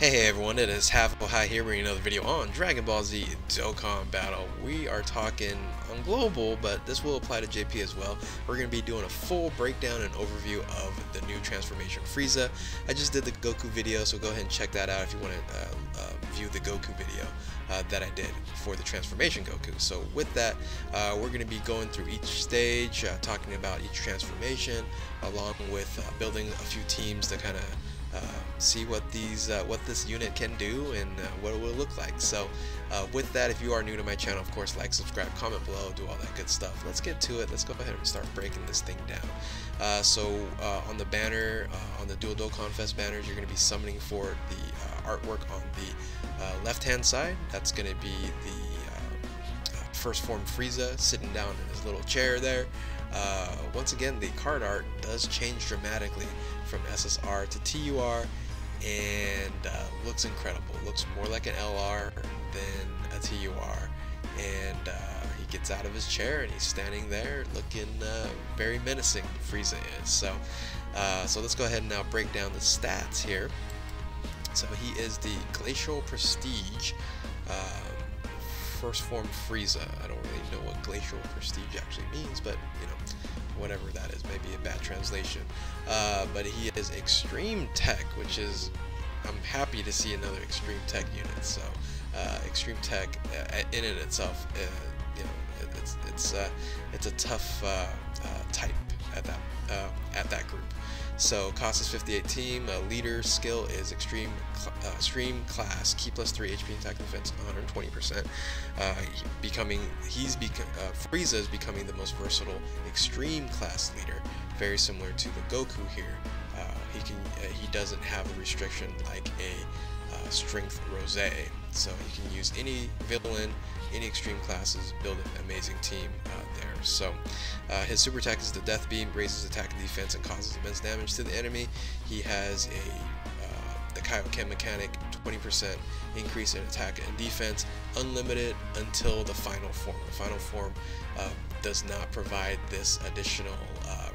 Hey everyone, it is High here bringing another video on Dragon Ball Z Dokkan Battle. We are talking on global, but this will apply to JP as well. We're going to be doing a full breakdown and overview of the new transformation Frieza. I just did the Goku video, so go ahead and check that out if you want to view the Goku video that I did for the transformation Goku. So with that, we're going to be going through each stage, talking about each transformation, along with building a few teams to kind of see what this unit can do and what it will look like. So with that, if you are new to my channel, of course, like, subscribe, comment below, do all that good stuff. Let's get to it. Let's go ahead and start breaking this thing down. So on the banner, on the Dual Dokkan Fest banners, you're going to be summoning for the artwork on the left hand side. That's going to be the first form Frieza sitting down in his little chair there. Once again, the card art does change dramatically from SSR to TUR, and looks incredible. Looks more like an LR than a TUR, and he gets out of his chair and he's standing there looking very menacing. Frieza is. So let's go ahead and now break down the stats here. So he is the Glacial Prestige. First form Frieza. I don't really know what Glacial Prestige actually means, but you know, whatever that is, maybe a bad translation. But he is Extreme Tech, which is, I'm happy to see another Extreme Tech unit. So Extreme Tech in and itself, you know, it's a tough type at that group. So cost is 58 team, leader skill is extreme class, key plus 3 HP attack and defense 120%. Frieza is becoming the most versatile extreme class leader, very similar to the Goku here. He doesn't have a restriction like a strength Rose, so he can use any villain, any extreme classes, build an amazing team there. So his super attack is the Death Beam, raises attack and defense and causes immense damage to the enemy. He has the Kaioken mechanic, 20% increase in attack and defense, unlimited until the final form. The final form does not provide this additional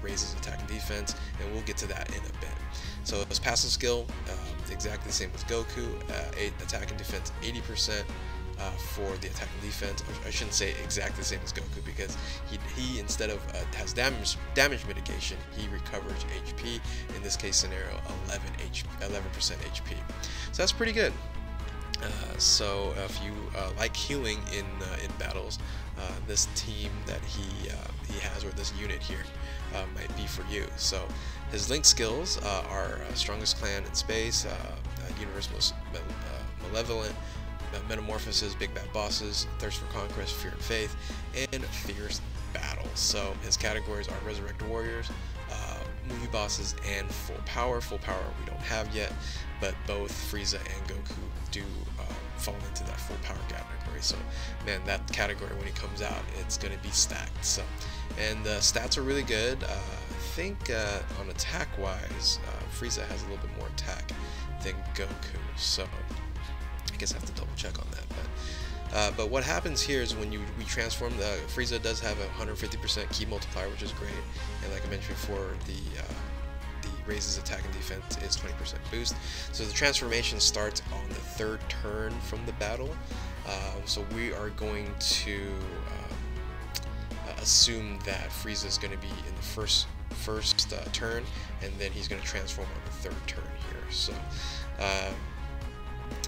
raises attack and defense, and we'll get to that in a bit. So his passive skill, exactly the same as Goku, attack and defense 80%. For the attack and defense. I shouldn't say exactly the same as Goku, because he instead of has damage mitigation, he recovers HP. In this case scenario, 11% HP. So that's pretty good. So if you like healing in battles, this team that he has, or this unit here, might be for you. So his link skills are strongest clan in space, universe most malevolent, Metamorphosis, Big Bad Bosses, Thirst for Conquest, Fear and Faith, and Fierce Battle. So his categories are Resurrected Warriors, Movie Bosses, and Full Power. Full Power we don't have yet, but both Frieza and Goku do fall into that Full Power category. So man, that category when it comes out, it's going to be stacked. So, and the stats are really good. I think on attack wise, Frieza has a little bit more attack than Goku. So I guess I have to double check on that, but what happens here is when we transform, Frieza does have a 150% key multiplier, which is great, and like I mentioned before, the raises attack and defense is 20% boost. So the transformation starts on the third turn from the battle. So we are going to assume that Frieza is going to be in the first turn, and then he's going to transform on the third turn here.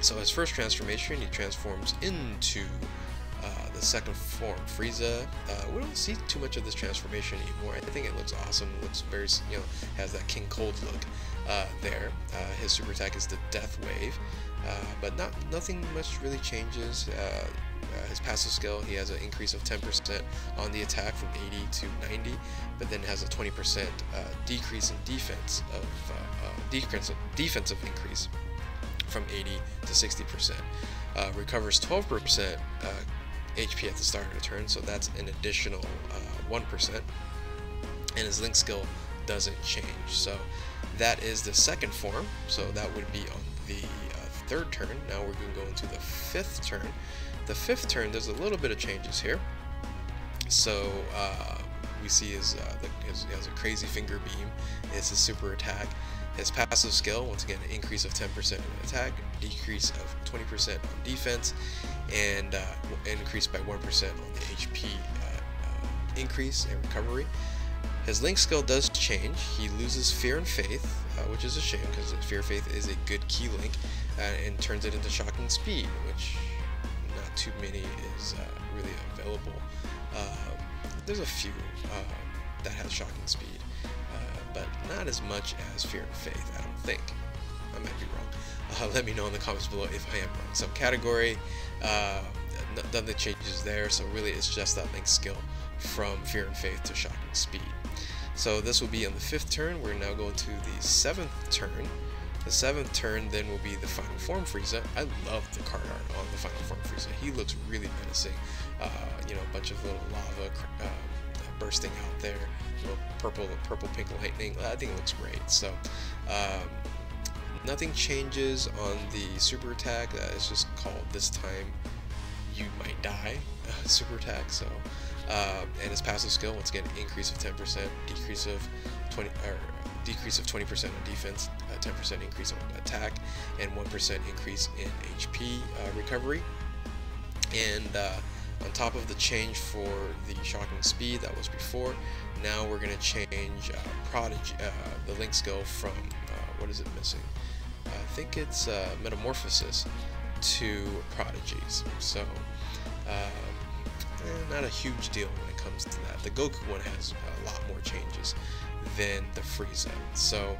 So his first transformation, he transforms into the second form, Frieza. We don't see too much of this transformation anymore. I think it looks awesome. It looks very, you know, has that King Cold look there. His super attack is the Death Wave, but nothing much really changes. His passive skill, he has an increase of 10% on the attack from 80 to 90, but then has a 20% decrease in defense defensive increase from 80 to 60%. Recovers 12% HP at the start of the turn, so that's an additional 1%. And his link skill doesn't change. So that is the second form. So that would be on the third turn. Now we're going to go into the fifth turn. The fifth turn, there's a little bit of changes here. So we see he has a crazy finger beam. It's a super attack. His passive skill, once again, an increase of 10% in attack, decrease of 20% on defense, and increase by 1% on the HP increase and recovery. His Link skill does change. He loses Fear and Faith, which is a shame because Fear and Faith is a good key link, and turns it into Shocking Speed, which not too many is really available. There's a few that has Shocking Speed, but not as much as Fear and Faith, I don't think. I might be wrong. Let me know in the comments below if I am wrong. So category, nothing changes there, so really it's just that Link skill from Fear and Faith to Shocking Speed. So this will be on the 5th turn. We're now going to the 7th turn. The 7th turn then will be the Final Form Frieza. I love the card art on the Final Form Frieza. He looks really menacing. You know, a bunch of little lava bursting out there, little purple pink lightning. I think it looks great. So nothing changes on the super attack. It's just called this time you might die super attack. So and his passive skill, once again, increase of 10%, decrease of 20% on defense, 10% increase on attack, and 1% increase in HP recovery. And on top of the change for the Shocking Speed that was before, now we're going to change Prodigy, the Link skill from, what is it missing? I think it's Metamorphosis to Prodigies. So, not a huge deal when it comes to that. The Goku one has a lot more changes than the Frieza. So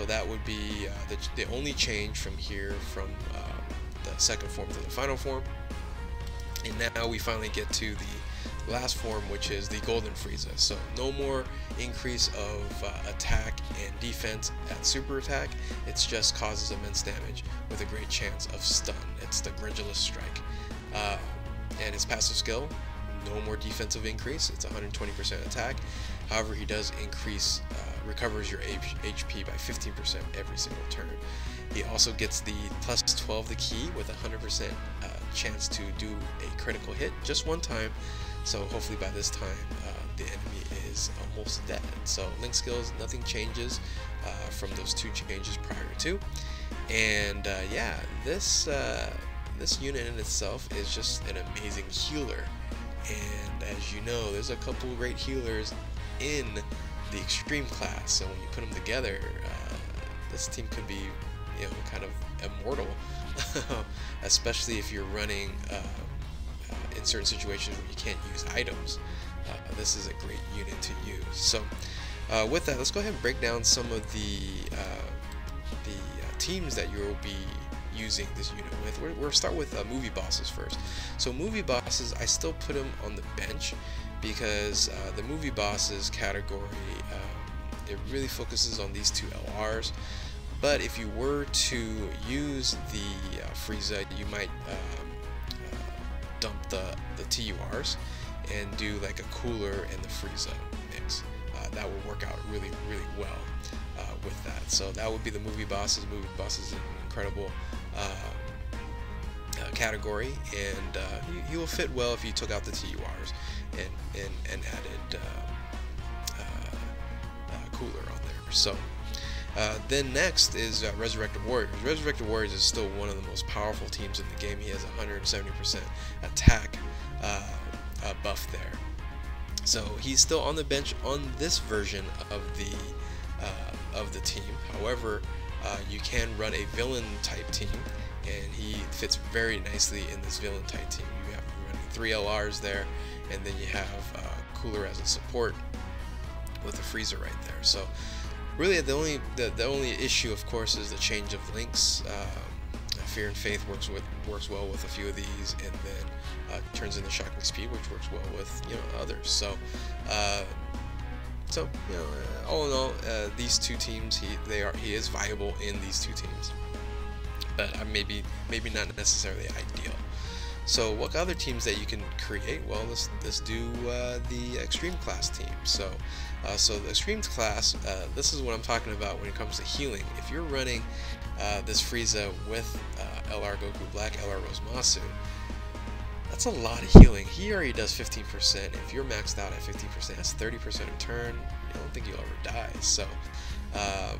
that would be the only change from here, from the 2nd form to the final form. And now we finally get to the last form, which is the Golden Frieza. So no more increase of attack and defense at super attack. It just causes immense damage with a great chance of stun. It's the Gridulous Strike. And his passive skill, no more defensive increase. It's 120% attack. However, he does increase, recovers your HP by 15% every single turn. He also gets the plus 12 the key with 100% chance to do a critical hit just one time. So hopefully by this time the enemy is almost dead. So Link skills, nothing changes from those 2 changes prior to. And yeah, this unit in itself is just an amazing healer. And as you know, there's a couple great healers in the extreme class, so when you put them together, this team could be, you know, kind of immortal. Especially if you're running in certain situations where you can't use items. This is a great unit to use. So with that, let's go ahead and break down some of the teams that you'll be using this unit with. We'll start with movie bosses first. So movie bosses, I still put them on the bench because the movie bosses category, it really focuses on these 2 LRs. But if you were to use the Frieza, you might dump the TURs and do like a cooler and the Frieza mix. That would work out really well with that. So that would be the movie bosses. Movie bosses is an incredible category, and he will fit well if you took out the TURs and added cooler on there. So then next is Resurrected Warriors. Resurrected Warriors is still one of the most powerful teams in the game. He has 170% attack buff there. So he's still on the bench on this version of the team. However, you can run a villain type team, and he fits very nicely in this villain type team. You have running 3 LRs there, and then you have Cooler as a support with a Frieza right there. So really the only issue, of course, is the change of links. Fear and Faith works well with a few of these, and then turns into Shocking Speed, which works well with, you know, others. So you know, all in all, these 2 teams, he is viable in these 2 teams, but maybe not necessarily ideal. So what other teams that you can create? Well, let's do the Extreme Class team. So the Extreme Class, this is what I'm talking about when it comes to healing. If you're running this Frieza with LR Goku Black, LR Rose Masu, that's a lot of healing. He already does 15%. If you're maxed out at 15%, that's 30% of turn. I don't think you'll ever die. So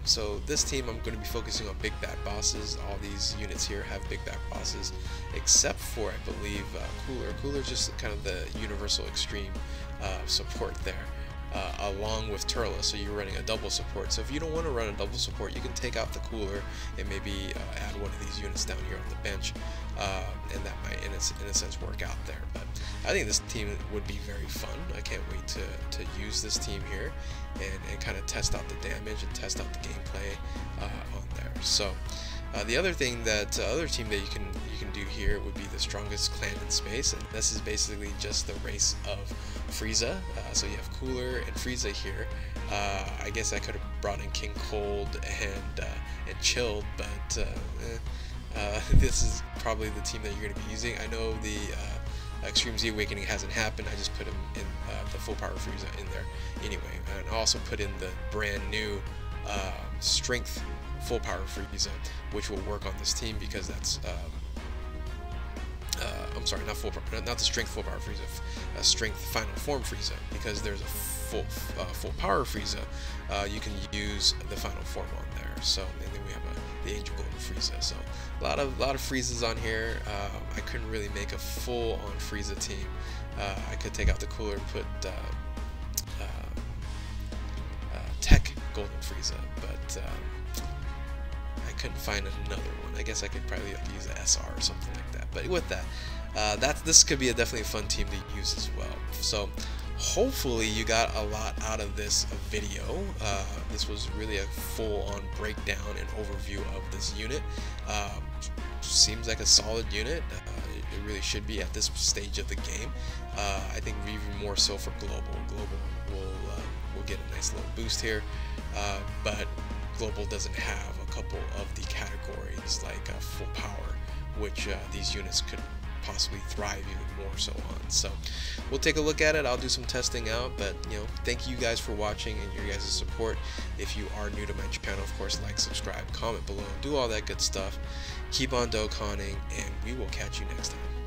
So this team, I'm going to be focusing on big bad bosses. All these units here have big bad bosses, except for, I believe, Cooler. Cooler's just kind of the universal extreme support there, along with Turla, so you're running a double support. So if you don't want to run a double support, you can take out the Cooler and maybe add one of these units down here on the bench, and that might, in a sense, work out there. But I think this team would be very fun. I can't wait to use this team here and kind of test out the damage and test out the gameplay on there. So the other thing that other team that you can do here would be the strongest clan in space, and this is basically just the race of Frieza. So you have Cooler and Frieza here. I guess I could have brought in King Cold and Chilled, but this is probably the team that you're going to be using. I know the Extreme Z Awakening hasn't happened. I just put him in the full power Frieza in there anyway, and I also put in the brand new Strength full power Frieza, which will work on this team because that's I'm sorry, not the Strength full power Frieza, Strength final form Frieza, because there's a full power Frieza. You can use the final form on there. So, and then we have the Angel Golden Frieza. So a lot of Friezas on here. I couldn't really make a full on Frieza team. I could take out the Cooler and put Tech Golden Frieza, but I couldn't find another one. I guess I could probably use a SR or something like that. But with that, this could be definitely a fun team to use as well. So hopefully you got a lot out of this video. This was really a full-on breakdown and overview of this unit. Seems like a solid unit. It really should be at this stage of the game. I think even more so for Global. Global will get a nice little boost here, but Global doesn't have a couple of the categories like full power, which these units could possibly thrive even more so on. So we'll take a look at it. I'll do some testing out, but thank you guys for watching and your guys' support. If you are new to my channel, of course, like, subscribe, comment below, do all that good stuff. Keep on Dokkaning, and we will catch you next time.